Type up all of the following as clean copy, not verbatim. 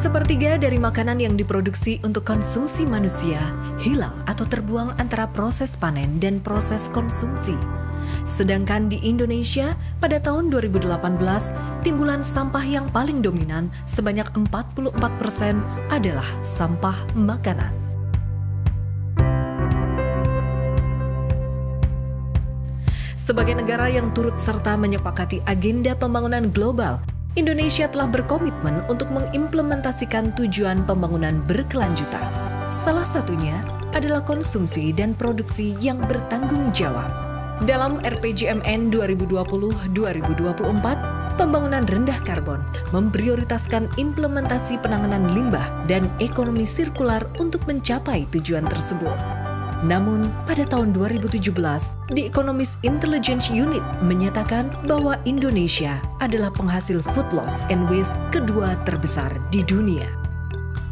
Sepertiga dari makanan yang diproduksi untuk konsumsi manusia hilang atau terbuang antara proses panen dan proses konsumsi. Sedangkan di Indonesia, pada tahun 2018, timbulan sampah yang paling dominan sebanyak 44% adalah sampah makanan. Sebagai negara yang turut serta menyepakati agenda pembangunan global, Indonesia telah berkomitmen untuk mengimplementasikan tujuan pembangunan berkelanjutan. Salah satunya adalah konsumsi dan produksi yang bertanggung jawab. Dalam RPJMN 2020-2024, pembangunan rendah karbon memprioritaskan implementasi penanganan limbah dan ekonomi sirkular untuk mencapai tujuan tersebut. Namun, pada tahun 2017, The Economist Intelligence Unit menyatakan bahwa Indonesia adalah penghasil food loss and waste kedua terbesar di dunia.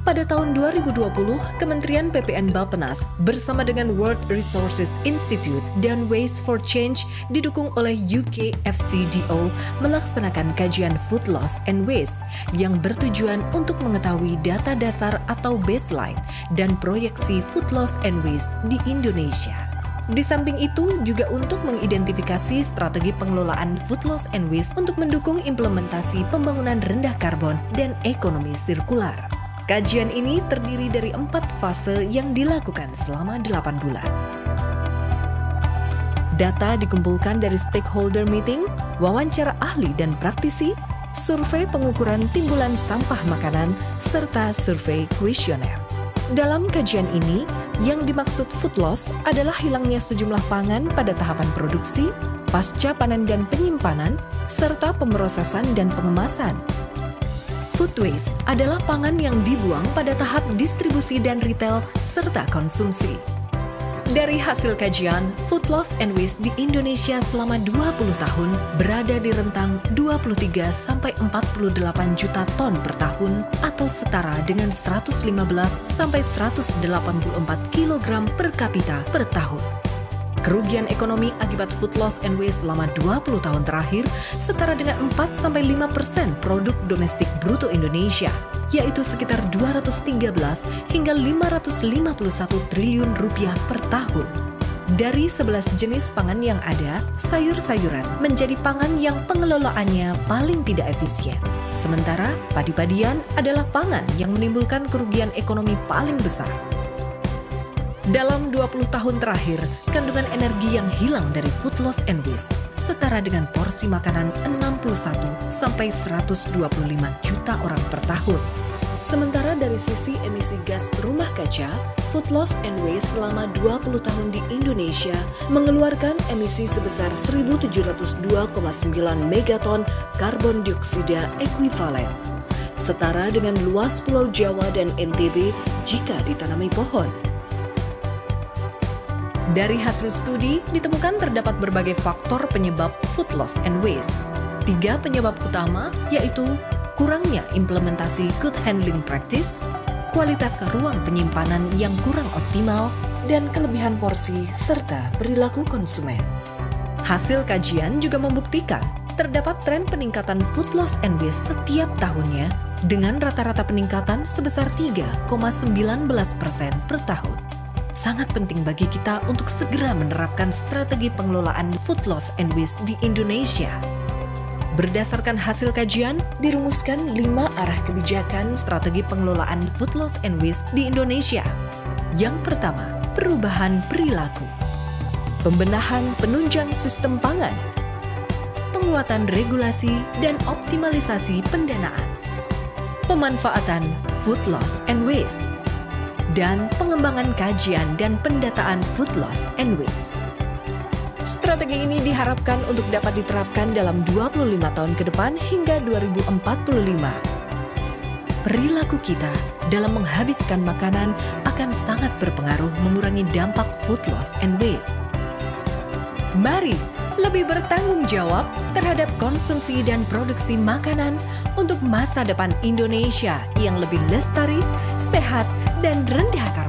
Pada tahun 2020, Kementerian PPN Bappenas bersama dengan World Resources Institute dan Waste for Change didukung oleh UK FCDO melaksanakan kajian food loss and waste yang bertujuan untuk mengetahui data dasar atau baseline dan proyeksi food loss and waste di Indonesia. Di samping itu juga untuk mengidentifikasi strategi pengelolaan food loss and waste untuk mendukung implementasi pembangunan rendah karbon dan ekonomi sirkular. Kajian ini terdiri dari 4 fase yang dilakukan selama 8 bulan. Data dikumpulkan dari stakeholder meeting, wawancara ahli dan praktisi, survei pengukuran timbulan sampah makanan, serta survei kuesioner. Dalam kajian ini, yang dimaksud food loss adalah hilangnya sejumlah pangan pada tahapan produksi, pasca panen dan penyimpanan, serta pemrosesan dan pengemasan. Food waste adalah pangan yang dibuang pada tahap distribusi dan retail serta konsumsi. Dari hasil kajian, food loss and waste di Indonesia selama 20 tahun berada di rentang 23 sampai 48 juta ton per tahun atau setara dengan 115 sampai 184 kilogram per kapita per tahun. Kerugian ekonomi akibat food loss and waste selama 20 tahun terakhir setara dengan 4-5% produk domestik bruto Indonesia, yaitu sekitar 213 hingga 551 triliun rupiah per tahun. Dari 11 jenis pangan yang ada, sayur-sayuran menjadi pangan yang pengelolaannya paling tidak efisien. Sementara padi-padian adalah pangan yang menimbulkan kerugian ekonomi paling besar. Dalam 20 tahun terakhir, kandungan energi yang hilang dari food loss and waste setara dengan porsi makanan 61 sampai 125 juta orang per tahun. Sementara dari sisi emisi gas rumah kaca, food loss and waste selama 20 tahun di Indonesia mengeluarkan emisi sebesar 1.702,9 megaton karbon dioksida ekuivalen, setara dengan luas Pulau Jawa dan NTB jika ditanami pohon. Dari hasil studi, ditemukan terdapat berbagai faktor penyebab food loss and waste. 3 penyebab utama yaitu kurangnya implementasi good handling practice, kualitas ruang penyimpanan yang kurang optimal, dan kelebihan porsi serta perilaku konsumen. Hasil kajian juga membuktikan terdapat tren peningkatan food loss and waste setiap tahunnya dengan rata-rata peningkatan sebesar 3,19% per tahun. Sangat penting bagi kita untuk segera menerapkan strategi pengelolaan food loss and waste di Indonesia. Berdasarkan hasil kajian, dirumuskan 5 arah kebijakan strategi pengelolaan food loss and waste di Indonesia. Yang pertama, perubahan perilaku. Pembenahan penunjang sistem pangan. Penguatan regulasi dan optimalisasi pendanaan. Pemanfaatan food loss and waste. Dan pengembangan kajian dan pendataan food loss and waste. Strategi ini diharapkan untuk dapat diterapkan dalam 25 tahun ke depan hingga 2045. Perilaku kita dalam menghabiskan makanan akan sangat berpengaruh mengurangi dampak food loss and waste. Mari lebih bertanggung jawab terhadap konsumsi dan produksi makanan untuk masa depan Indonesia yang lebih lestari, sehat, dan rendah karbon.